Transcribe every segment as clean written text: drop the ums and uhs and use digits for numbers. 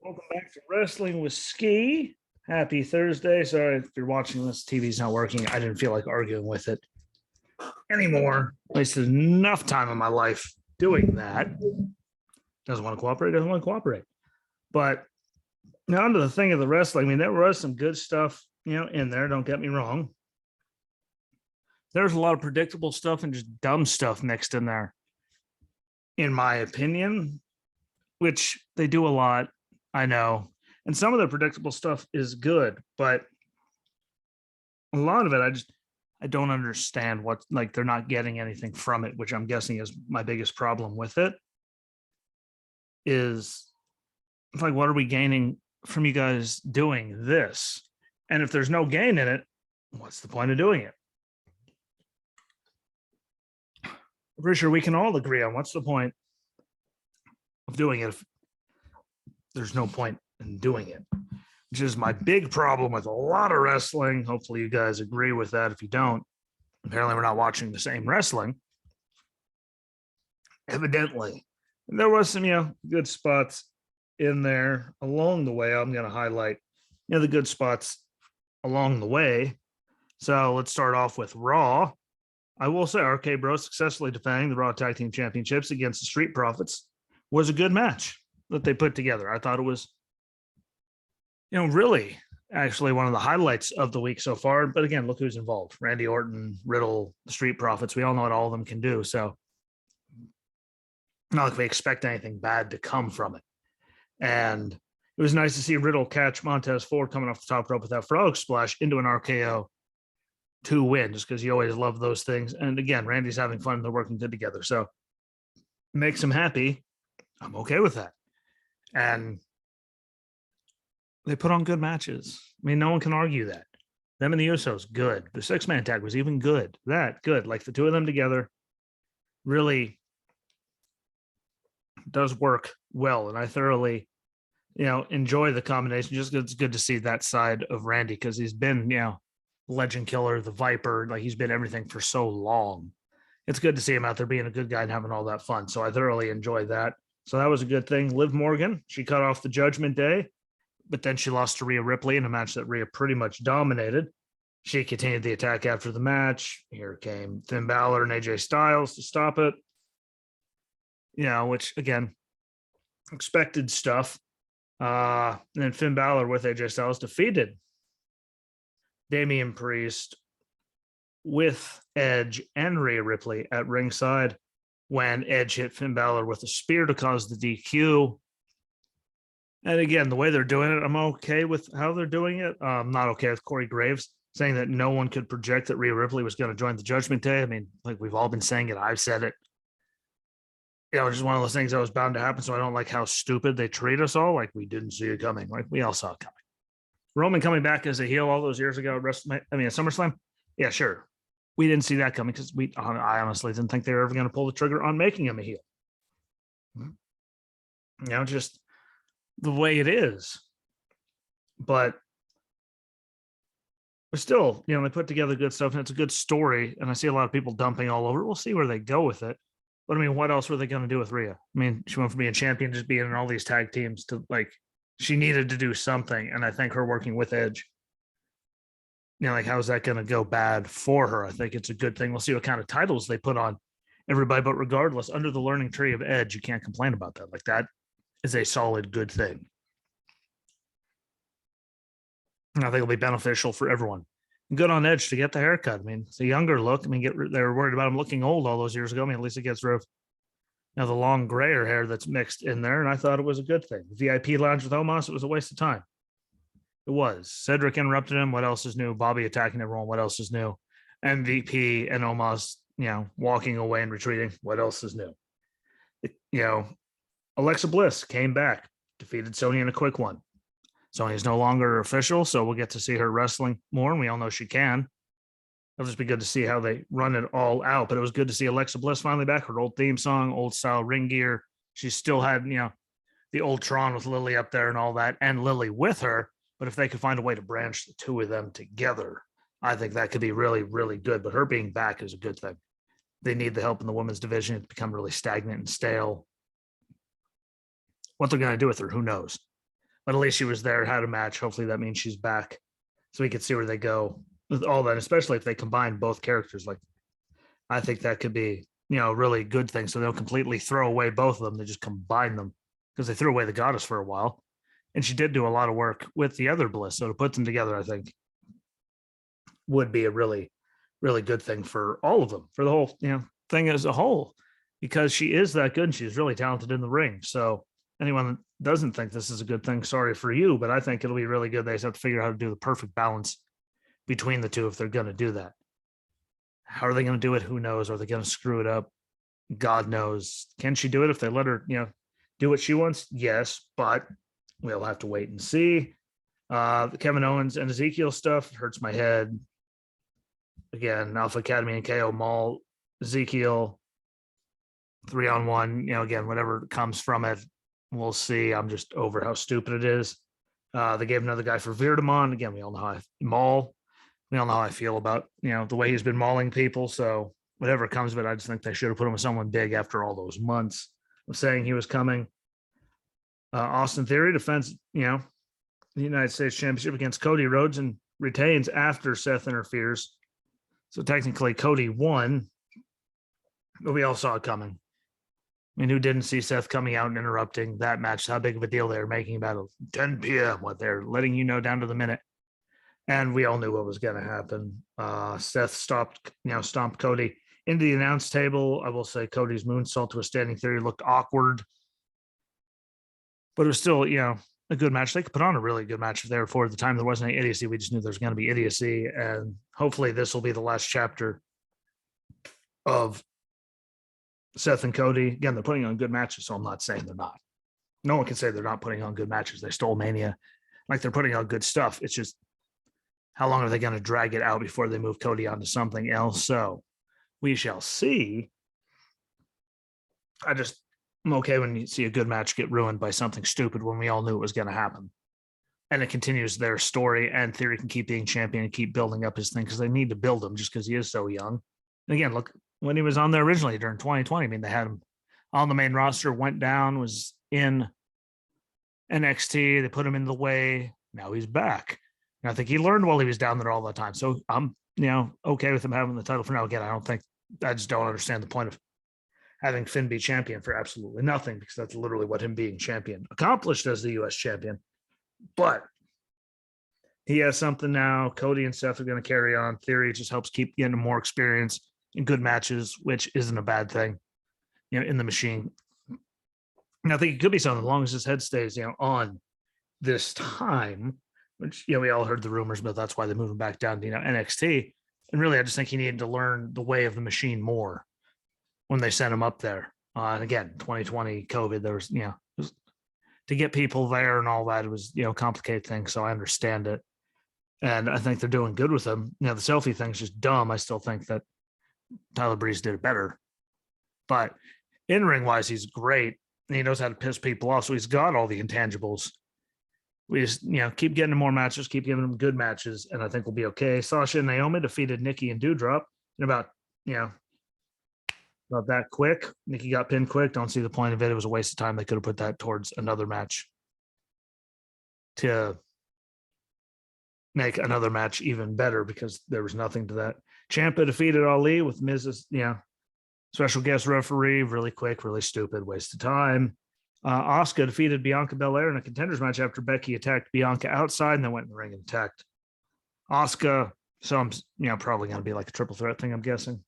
Welcome back to Wrestling with Ski. Happy Thursday. Sorry if you're watching this, TV's not working. I didn't feel like arguing with it anymore. Wasted enough time in my life doing that. Doesn't want to cooperate, doesn't want to cooperate. But now onto the thing of the wrestling. I mean, there was some good stuff, in there. Don't get me wrong. There's a lot of predictable stuff and just dumb stuff mixed in there, in my opinion, which they do a lot. I know. And some of the predictable stuff is good, but a lot of it, I don't understand what, like, they're not getting anything from it, which I'm guessing is my biggest problem with it. Is like, what are we gaining from you guys doing this? And if there's no gain in it, what's the point of doing it? I'm pretty sure we can all agree on what's the point of doing it if there's no point in doing it, which is my big problem with a lot of wrestling. Hopefully you guys agree with that. If you don't, apparently we're not watching the same wrestling. Evidently. And there was some, good spots in there along the way. I'm going to highlight, the good spots along the way. So let's start off with Raw. I will say RK Bro successfully defending the Raw Tag Team Championships against the Street Profits was a good match that they put together. I thought it was, really actually one of the highlights of the week so far. But again, look who's involved. Randy Orton, Riddle, the Street Profits. We all know what all of them can do. So not like we expect anything bad to come from it. And it was nice to see Riddle catch Montez Ford coming off the top rope with that frog splash into an RKO to win, just because you always love those things. And again, Randy's having fun. They're working good together. So makes him happy. I'm okay with that. And they put on good matches. I mean, no one can argue that. Them and the Usos, good. The six-man tag was even good. That, good. Like the two of them together really does work well. And I thoroughly, enjoy the combination. Just it's good to see that side of Randy, because he's been, Legend Killer, the Viper. Like, he's been everything for so long. It's good to see him out there being a good guy and having all that fun. So I thoroughly enjoyed that. So that was a good thing. Liv Morgan, she cut off the Judgment Day, but then she lost to Rhea Ripley in a match that Rhea pretty much dominated. She continued the attack after the match. Here came Finn Balor and AJ Styles to stop it. Which, again, expected stuff. And then Finn Balor with AJ Styles defeated Damian Priest with Edge and Rhea Ripley at ringside when Edge hit Finn Balor with a spear to cause the DQ. And again, the way they're doing it, I'm okay with how they're doing it. I'm not okay with Corey Graves saying that no one could project that Rhea Ripley was going to join the Judgment Day. I mean, like, we've all been saying it. I've said it. Just one of those things that was bound to happen. So I don't like how stupid they treat us all. Like, we didn't see it coming. Like, we all saw it coming. Roman coming back as a heel all those years ago at SummerSlam. Yeah, sure. We didn't see that coming because I honestly didn't think they were ever going to pull the trigger on making him a heel. Just the way it is. But still, they put together good stuff, and it's a good story. And I see a lot of people dumping all over it. We'll see where they go with it. But I mean, what else were they going to do with Rhea? I mean, she went from being champion, just being in all these tag teams, to, like, she needed to do something. And I think her working with Edge, like, how is that going to go bad for her? I think it's a good thing. We'll see what kind of titles they put on everybody. But regardless, under the learning tree of Edge, you can't complain about that. Like, that is a solid, good thing. And I think it'll be beneficial for everyone. Good on Edge to get the haircut. I mean, it's a younger look. I mean, they were worried about him looking old all those years ago. I mean, at least it gets rid of the long grayer hair that's mixed in there. And I thought it was a good thing. The VIP lounge with Omos, it was a waste of time. It was. Cedric interrupted him. What else is new? Bobby attacking everyone. What else is new? MVP and Omos, walking away and retreating. What else is new? Alexa Bliss came back, defeated Sonya in a quick one. Sonya's no longer official, so we'll get to see her wrestling more, and we all know she can. It'll just be good to see how they run it all out. But it was good to see Alexa Bliss finally back. Her old theme song, old style ring gear. She still had, the old Tron with Lily up there and all that, and Lily with her. But if they could find a way to branch the two of them together, I think that could be really, really good. But her being back is a good thing. They need the help in the women's division. It's become really stagnant and stale. What they're going to do with her, who knows? But at least she was there, had a match. Hopefully that means she's back, so we could see where they go with all that. Especially if they combine both characters, like I think that could be a really good thing. So they'll completely throw away both of them. They just combine them because they threw away the goddess for a while, and she did do a lot of work with the other Bliss. So to put them together, I think would be a really, really good thing for all of them, for the whole thing as a whole, because she is that good and she's really talented in the ring. So anyone that doesn't think this is a good thing, sorry for you, but I think it'll be really good. They just have to figure out how to do the perfect balance between the two if they're going to do that. How are they going to do it? Who knows? Are they going to screw it up? God knows. Can she do it if they let her, do what she wants? Yes, but we'll have to wait and see. The Kevin Owens and Ezekiel stuff hurts my head. Again, Alpha Academy and KO Maul, Ezekiel, 3-on-1. Again, whatever comes from it, we'll see. I'm just over how stupid it is. They gave another guy for Virdamon. Again, we all know how we all know how I feel about the way he's been mauling people. So whatever comes of it, I just think they should have put him with someone big after all those months of saying he was coming. Austin Theory defends, the United States Championship against Cody Rhodes and retains after Seth interferes. So technically Cody won, but we all saw it coming. I mean, who didn't see Seth coming out and interrupting that match? How big of a deal they were making about 10 p.m., what they're letting down to the minute. And we all knew what was going to happen. Seth stomped Cody into the announce table. I will say Cody's moonsault to a standing theory looked awkward, but it was still, a good match. They could put on a really good match if they were for the time. There wasn't any idiocy. We just knew there was going to be idiocy. And hopefully this will be the last chapter of Seth and Cody. Again, they're putting on good matches, so I'm not saying they're not. No one can say they're not putting on good matches. They stole Mania. Like, they're putting on good stuff. It's just, how long are they going to drag it out before they move Cody on to something else? So we shall see. I'm okay when you see a good match get ruined by something stupid when we all knew it was going to happen. And it continues their story, and Theory can keep being champion and keep building up his thing because they need to build him just because he is so young. And again, look, when he was on there originally during 2020, I mean, they had him on the main roster, went down, was in NXT. They put him in the way. Now he's back. And I think he learned while he was down there all the time. So I'm, okay with him having the title for now. Again, I just don't understand the point of having Finn be champion for absolutely nothing, because that's literally what him being champion accomplished as the U.S. champion. But he has something now. Cody and Seth are going to carry on. Theory just helps keep getting more experience in good matches, which isn't a bad thing, in the machine. And I think it could be something as long as his head stays, on this time, which, we all heard the rumors, but that's why they moved him back down to, NXT. And really, I just think he needed to learn the way of the machine more when they sent him up there. And again, 2020 COVID, there was, to get people there and all that, it was, complicated thing. So I understand it. And I think they're doing good with him. The selfie thing's just dumb. I still think that Tyler Breeze did it better. But in-ring wise, he's great. And he knows how to piss people off. So he's got all the intangibles. We just, keep getting him more matches, keep giving him good matches, and I think we'll be okay. Sasha and Naomi defeated Nikki and Doudrop in about that quick. Nikki got pinned quick. Don't see the point of it. It was a waste of time. They could have put that towards another match to make another match even better, because there was nothing to that. Ciampa defeated Ali with Miz's, special guest referee. Really quick, really stupid, waste of time. Asuka defeated Bianca Belair in a contenders match after Becky attacked Bianca outside and then went in the ring and attacked Asuka. So I'm, probably going to be like a triple threat thing, I'm guessing.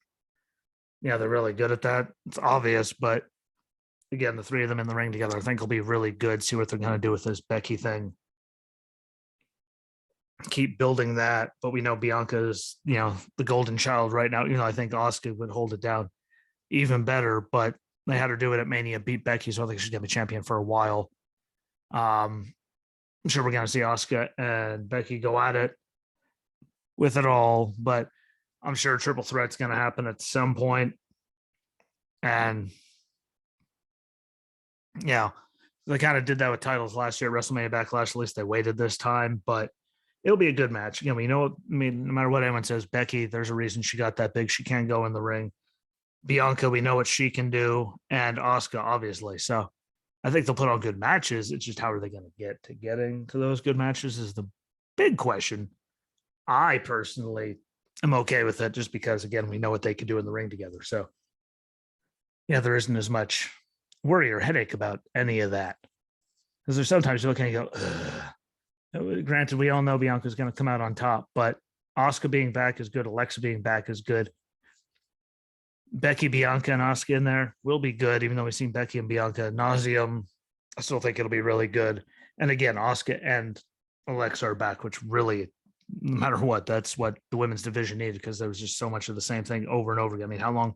Yeah, they're really good at that. It's obvious, but again, the three of them in the ring together, I think will be really good. See what they're going to do with this Becky thing. Keep building that, but we know Bianca is, the golden child right now. I think Asuka would hold it down even better, but they had her do it at Mania, beat Becky, so I think she's going to be champion for a while. I'm sure we're going to see Asuka and Becky go at it with it all, but I'm sure triple threat's going to happen at some point. And they kind of did that with titles last year at WrestleMania Backlash. At least they waited this time, but it'll be a good match. Again, no matter what anyone says, Becky, there's a reason she got that big. She can go in the ring. Bianca, we know what she can do, and Asuka, obviously. So I think they'll put on good matches. It's just how are they going to get to getting to those good matches is the big question. I personally am okay with it just because, again, we know what they can do in the ring together. So, yeah, there isn't as much worry or headache about any of that. Because there's sometimes you look and you go, ugh. Granted, we all know Bianca's going to come out on top, but Asuka being back is good. Alexa being back is good. Becky, Bianca, and Asuka in there will be good, even though we've seen Becky and Bianca nauseum. I still think it'll be really good. And again, Asuka and Alexa are back, which really, no matter what, that's what the women's division needed because there was just so much of the same thing over and over again. I mean, how long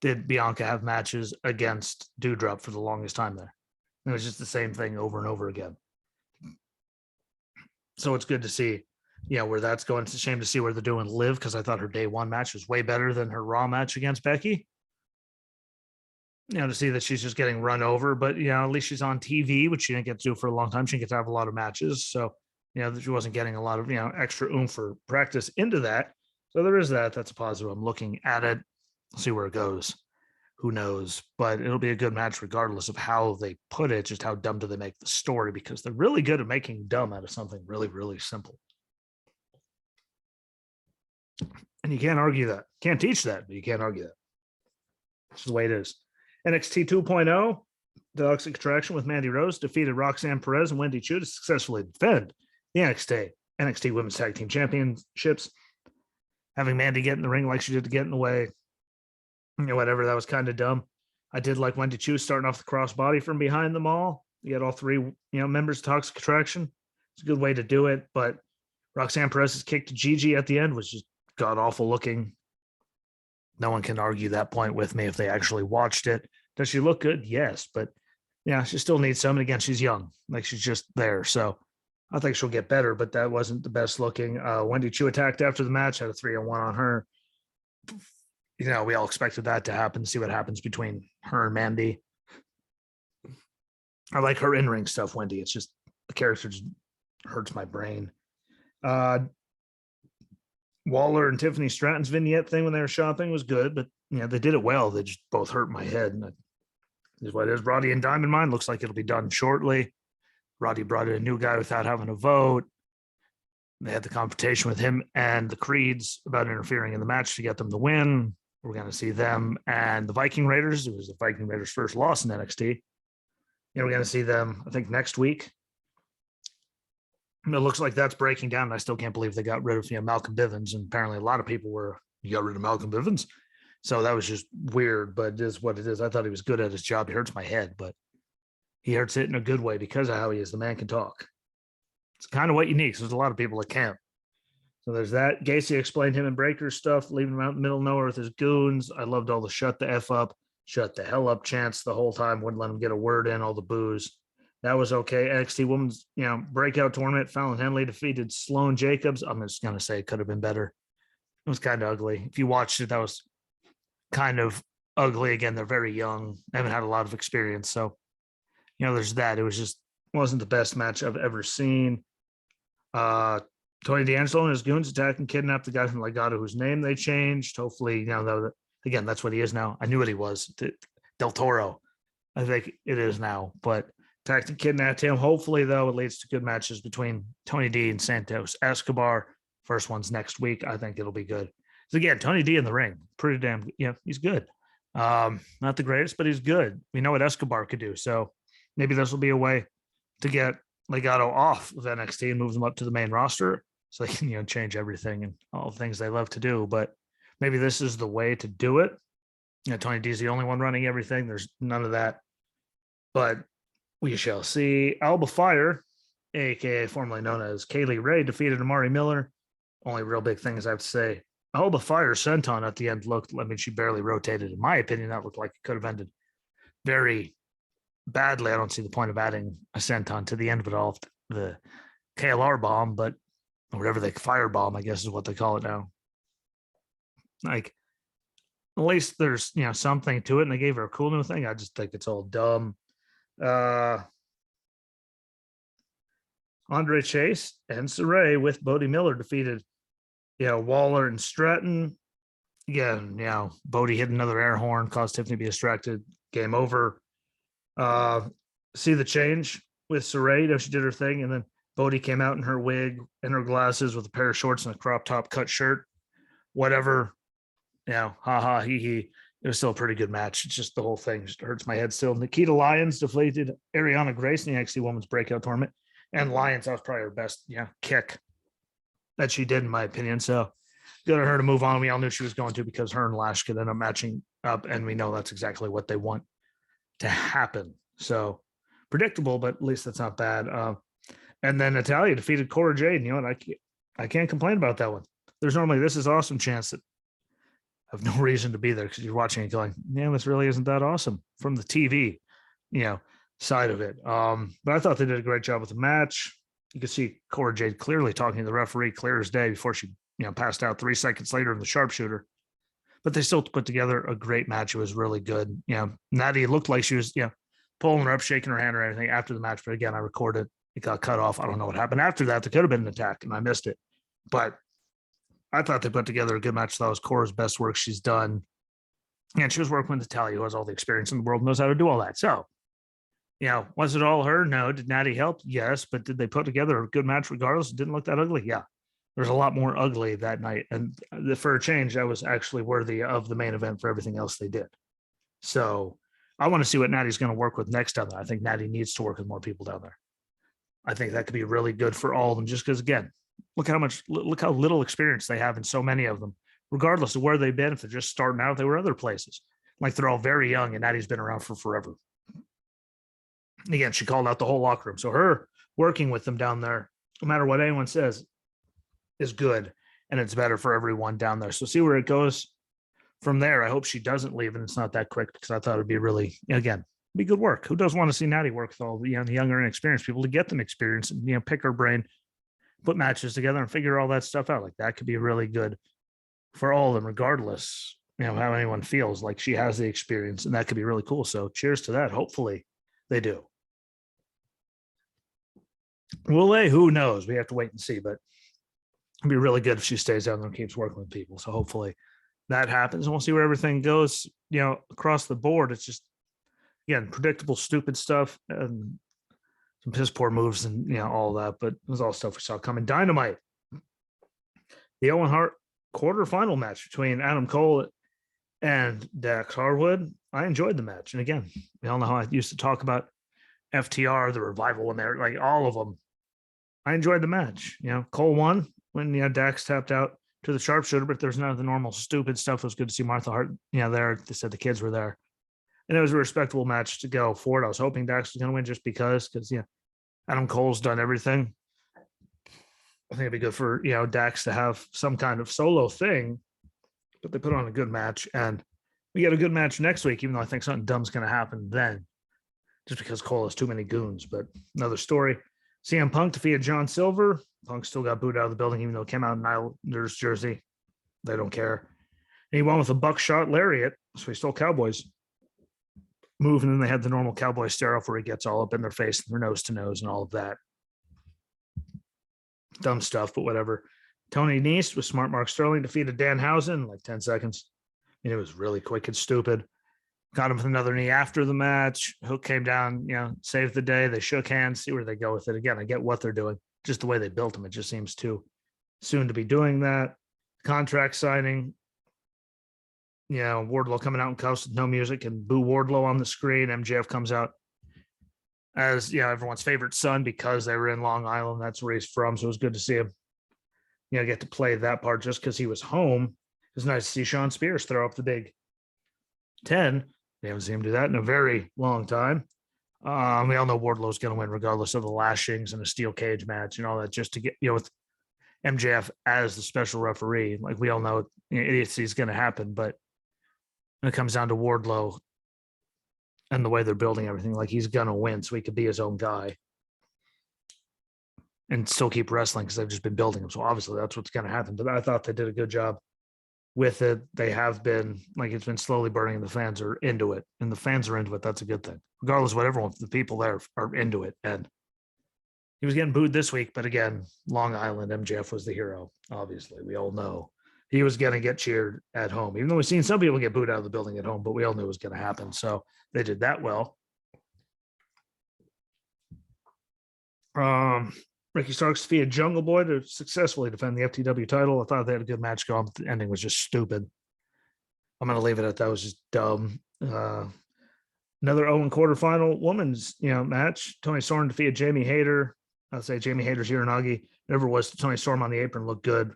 did Bianca have matches against Doudrop for the longest time there? It was just the same thing over and over again. So it's good to see, where that's going. It's a shame to see where they're doing Liv because I thought her day one match was way better than her Raw match against Becky. To see that she's just getting run over, but at least she's on TV, which she didn't get to do for a long time. She didn't get to have a lot of matches, so she wasn't getting a lot of extra oomph or practice into that. So there is that. That's a positive. I'm looking at it, see where it goes. Who knows? But it'll be a good match regardless of how they put it. Just how dumb do they make the story? Because they're really good at making dumb out of something really, really simple. And you can't argue that. Can't teach that, but you can't argue that. It's the way it is. NXT 2.0, the Toxic Attraction with Mandy Rose defeated Roxanne Perez and Wendy Chu to successfully defend the NXT Women's Tag Team Championships. Having Mandy get in the ring like she did to get in the way, whatever, that was kind of dumb. I did like Wendy Chu starting off the crossbody from behind them all. You had all three, members of Toxic Attraction. It's a good way to do it, but Roxanne Perez's kick to Gigi at the end was just god awful looking. No one can argue that point with me if they actually watched it. Does she look good? Yes, but she still needs some. And again, she's young, like she's just there. So I think she'll get better, but that wasn't the best looking. Wendy Chu attacked after the match, had a 3-on-1 on her. We all expected that to happen. See what happens between her and Mandy. I like her in-ring stuff, Wendy. It's just the character just hurts my brain. Waller and Tiffany Stratton's vignette thing when they were shopping was good, but they did it well. They just both hurt my head. And is what it is. Roddy and Diamond Mine looks like it'll be done shortly. Roddy brought in a new guy without having a vote. They had the confrontation with him and the Creeds about interfering in the match to get them the win. We're going to see them and the Viking Raiders. It was the Viking Raiders' first loss in NXT. We're going to see them, I think, next week. It looks like that's breaking down. I still can't believe they got rid of Malcolm Bivens. And apparently a lot of people were, you got rid of Malcolm Bivens. So that was just weird, but it is what it is. I thought he was good at his job. He hurts my head, but he hurts it in a good way because of how he is. The man can talk. It's kind of what you need. So there's a lot of people that can't. So there's that. Gacy explained him and Breaker's stuff, leaving him out in the middle of nowhere with his goons. I loved all the shut the F up, shut the hell up chants the whole time. Wouldn't let him get a word in, all the boos. That was okay. NXT Women's, breakout tournament. Fallon Henley defeated Sloane Jacobs. I'm just going to say it could have been better. It was kind of ugly. If you watched it, that was kind of ugly. Again, they're very young. They haven't had a lot of experience. So, there's that. It was just wasn't the best match I've ever seen. Tony D'Angelo and his goons attacked and kidnapped the guy from Legado whose name they changed. Hopefully, again, that's what he is now. I knew what he was. Del Toro. I think it is now. But attacked and kidnapped him. Hopefully, though, it leads to good matches between Tony D and Santos Escobar. First one's next week. I think it'll be good. So again, Tony D in the ring, pretty damn, he's good. Not the greatest, but he's good. We know what Escobar could do. So maybe this will be a way to get Legado off of NXT and move them up to the main roster so they can, change everything and all the things they love to do. But maybe this is the way to do it. Tony D is the only one running everything. There's none of that. But we shall see. Alba Fire, aka formerly known as Kaylee Ray, defeated Amari Miller. Only real big things I have to say. Alba Fire senton at the end she barely rotated. In my opinion, that looked like it could have ended very badly. I don't see the point of adding a senton to the end of it all. The KLR bomb, but whatever the fire bomb, I guess is what they call it now. Like, at least there's, something to it. And they gave her a cool new thing. I just think it's all dumb. Andre Chase and Saray with Bodie Miller defeated, Waller and Stratton. Again, Bodie hit another air horn, caused Tiffany to be distracted. Game over. see the change with Saray. You know, she did her thing, and then Bodhi came out in her wig and her glasses with a pair of shorts and a crop top cut shirt. Whatever, you know, ha ha, he he. It was still a pretty good match. It's just the whole thing just hurts my head still. Nikita Lyons defeated Ariana Grace in the NXT Women's Breakout Tournament, and Lyons, that was probably her best, kick that she did, in my opinion. So good on her to move on. We all knew she was going to, because her and Lash could end up matching up, and we know that's exactly what they want to happen. So predictable, but at least that's not bad. And then Natalia defeated Cora Jade. And you know what? I can't complain about that one. There's normally this is awesome chance that I have no reason to be there, because you're watching it going, man, this really isn't that awesome from the TV, side of it. But I thought they did a great job with the match. You could see Cora Jade clearly talking to the referee clear as day before she, passed out 3 seconds later in the sharpshooter. But they still put together a great match. It was really good. Natty looked like she was, pulling her up, shaking her hand or anything after the match. But again, I recorded, it got cut off. I don't know what happened after that. There could have been an attack and I missed it. But I thought they put together a good match. That was Cora's best work she's done. And she was working with Natalia, who has all the experience in the world, knows how to do all that. So, was it all her? No. Did Natty help? Yes. But did they put together a good match regardless? It didn't look that ugly. Yeah. There's a lot more ugly that night. And for a change, that was actually worthy of the main event for everything else they did. So I want to see what Natty's going to work with next down there. I think Natty needs to work with more people down there. I think that could be really good for all of them, just because, again, look how little experience they have in so many of them, regardless of where they've been. If they're just starting out, they were other places. Like, they're all very young, and Natty's been around for forever. Again, she called out the whole locker room. So her working with them down there, no matter what anyone says, is good, and it's better for everyone down there. So see where it goes from there. I hope she doesn't leave and it's not that quick, because I thought it'd be really, again, be good work. Who doesn't want to see Natty work with all the younger and experienced people to get them experience and pick her brain, put matches together and figure all that stuff out? Like, that could be really good for all of them, regardless, how anyone feels. Like, she has the experience, and that could be really cool. So cheers to that. Hopefully they do. Will they? Who knows? We have to wait and see, but it'd be really good if she stays down there and keeps working with people. So hopefully that happens, and we'll see where everything goes, across the board. It's just, again, predictable, stupid stuff and some piss poor moves and, all that, but it was all stuff we saw coming. Dynamite, the Owen Hart quarterfinal match between Adam Cole and Dax Harwood. I enjoyed the match. And again, we all know how I used to talk about FTR, the Revival, when they're like all of them. I enjoyed the match. Cole won when Dax tapped out to the sharpshooter, but there's none of the normal stupid stuff. It was good to see Martha Hart, there. They said the kids were there. And it was a respectable match to go forward. I was hoping Dax was going to win just because Adam Cole's done everything. I think it'd be good for, Dax to have some kind of solo thing, but they put on a good match, and we get a good match next week, even though I think something dumb's going to happen then, just because Cole has too many goons. But another story. CM Punk defeated John Silver. Punk still got booed out of the building, even though it came out in Islanders jersey. They don't care. And he won with a buckshot lariat, so he stole Cowboys move, and then they had the normal Cowboy stare off where he gets all up in their face and their nose to nose and all of that. Dumb stuff, but whatever. Tony Nese with Smart Mark Sterling defeated Danhausen in like 10 seconds. It was really quick and stupid. Got him with another knee after the match. Hook came down, saved the day. They shook hands, see where they go with it. Again, I get what they're doing. Just the way they built him, it just seems too soon to be doing that. Contract signing, Wardlow coming out in cuffs with no music and boo Wardlow on the screen. MJF comes out as everyone's favorite son because they were in Long Island. That's where he's from. So it was good to see him, get to play that part just because he was home. It was nice to see Sean Spears throw up the big 10. We haven't seen him do that in a very long time. We all know Wardlow's going to win regardless of the lashings and a steel cage match and all that, just to get, with MJF as the special referee. Like, we all know idiocy is going to happen, but when it comes down to Wardlow and the way they're building everything, like, he's going to win so he could be his own guy and still keep wrestling because they've just been building him. So obviously that's what's going to happen. But I thought they did a good job with it. They have been, like, it's been slowly burning, and the fans are into it, and the fans are into it. That's a good thing, regardless of what everyone, the people there are into it. And he was getting booed this week, but again, Long Island, MJF was the hero. Obviously, we all know he was going to get cheered at home, even though we've seen some people get booed out of the building at home, but we all knew it was going to happen. So they did that well. Um, Ricky Starks defeated Jungle Boy to successfully defend the FTW title. I thought they had a good match going, but the ending was just stupid. I'm going to leave it at that. Was just dumb. Another Owen quarterfinal women's match. Tony Storm defeated Jamie Hayter. I'd say Jamie Hayter's Uranagi. Whatever it was, Tony Storm on the apron looked good,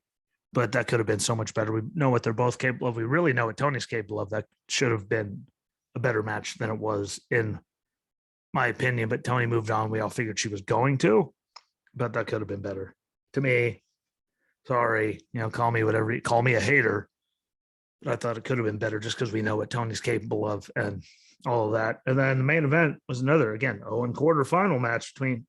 but that could have been so much better. We know what they're both capable of. We really know what Tony's capable of. That should have been a better match than it was, in my opinion. But Tony moved on. We all figured she was going to, but that could have been better. To me, sorry, call me whatever. Call me a hater. But I thought it could have been better just because we know what Tony's capable of and all of that. And then the main event was another, again, Owen quarterfinal match between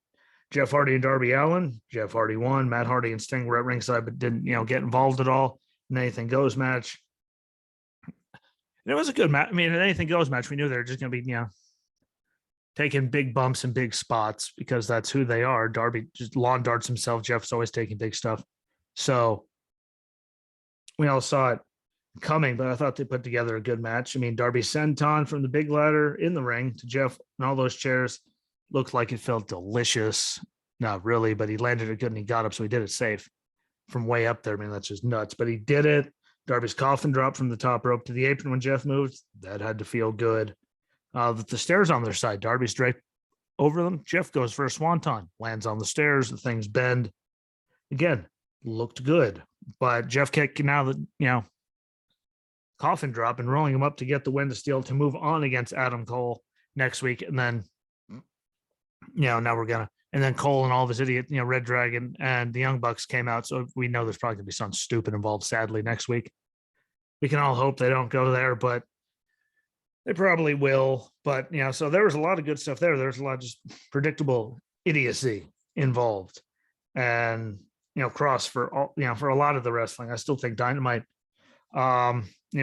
Jeff Hardy and Darby Allin. Jeff Hardy won. Matt Hardy and Sting were at ringside, but didn't, get involved at all. An anything goes match. And it was a good match. I mean, an anything goes match. We knew they were just going to be, taking big bumps and big spots because that's who they are. Darby just lawn darts himself. Jeff's always taking big stuff. So we all saw it coming, but I thought they put together a good match. I mean, Darby senton from the big ladder in the ring to Jeff, and all those chairs looked like it felt delicious. Not really, but he landed it good and he got up, so he did it safe from way up there. I mean, that's just nuts, but he did it. Darby's coffin dropped from the top rope to the apron when Jeff moved. That had to feel good. The stairs on their side, Darby's draped over them. Jeff goes for a swanton, lands on the stairs. The things bend. Again, looked good, but Jeff kicking out of the, coffin drop and rolling him up to get the win to steal to move on against Adam Cole next week. And then, now we're going to, and then Cole and all of his idiot, Red Dragon and the Young Bucks came out. So we know there's probably going to be something stupid involved, sadly, next week. We can all hope they don't go there, but they probably will. But, so there was a lot of good stuff there. There's a lot of just predictable idiocy involved. And, cross for all, for a lot of the wrestling. I still think Dynamite,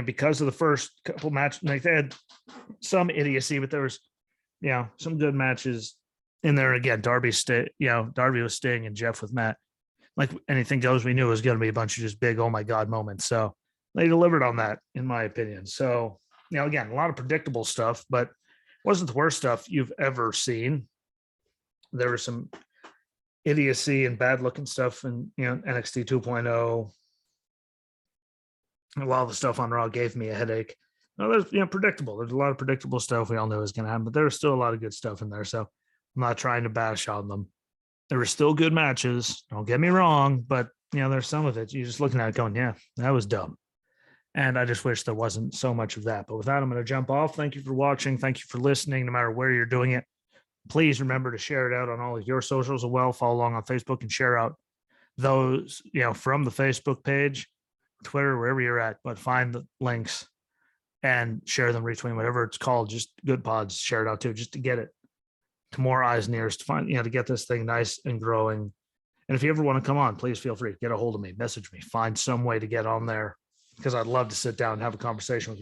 because of the first couple matches, like they had some idiocy, but there was, some good matches in there. Again, Darby with Sting and Jeff with Matt. Like anything goes, we knew it was going to be a bunch of just big, oh my God moments. So they delivered on that, in my opinion. So, again, a lot of predictable stuff, but it wasn't the worst stuff you've ever seen. There was some idiocy and bad looking stuff in, NXT 2.0. A lot of the stuff on Raw gave me a headache. No, there's predictable. There's a lot of predictable stuff we all knew was going to happen, but there's still a lot of good stuff in there. So I'm not trying to bash on them. There were still good matches. Don't get me wrong, but there's some of it. You're just looking at it going, yeah, that was dumb. And I just wish there wasn't so much of that. But with that, I'm going to jump off. Thank you for watching. Thank you for listening, no matter where you're doing it. Please remember to share it out on all of your socials as well. Follow along on Facebook and share out those, from the Facebook page, Twitter, wherever you're at, but find the links and share them, retweet, whatever it's called, just good pods, share it out too, just to get it to more eyes and ears, to find, to get this thing nice and growing. And if you ever want to come on, please feel free, get a hold of me, message me, find some way to get on there, because I'd love to sit down and have a conversation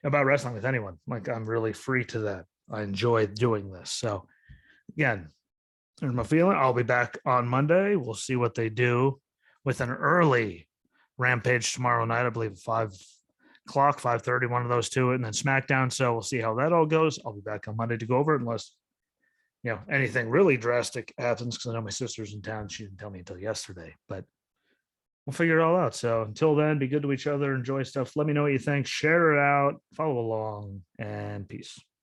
about wrestling with anyone. Like, I'm really free to that. I enjoy doing this. So again, there's my feeling. I'll be back on Monday. We'll see what they do with an early Rampage tomorrow night, I believe 5 o'clock, 5:30, one of those two, and then SmackDown. So we'll see how that all goes. I'll be back on Monday to go over it, unless anything really drastic happens, because I know my sister's in town. She didn't tell me until yesterday, but we'll figure it all out. So until then, be good to each other, enjoy stuff. Let me know what you think, share it out, follow along, and peace.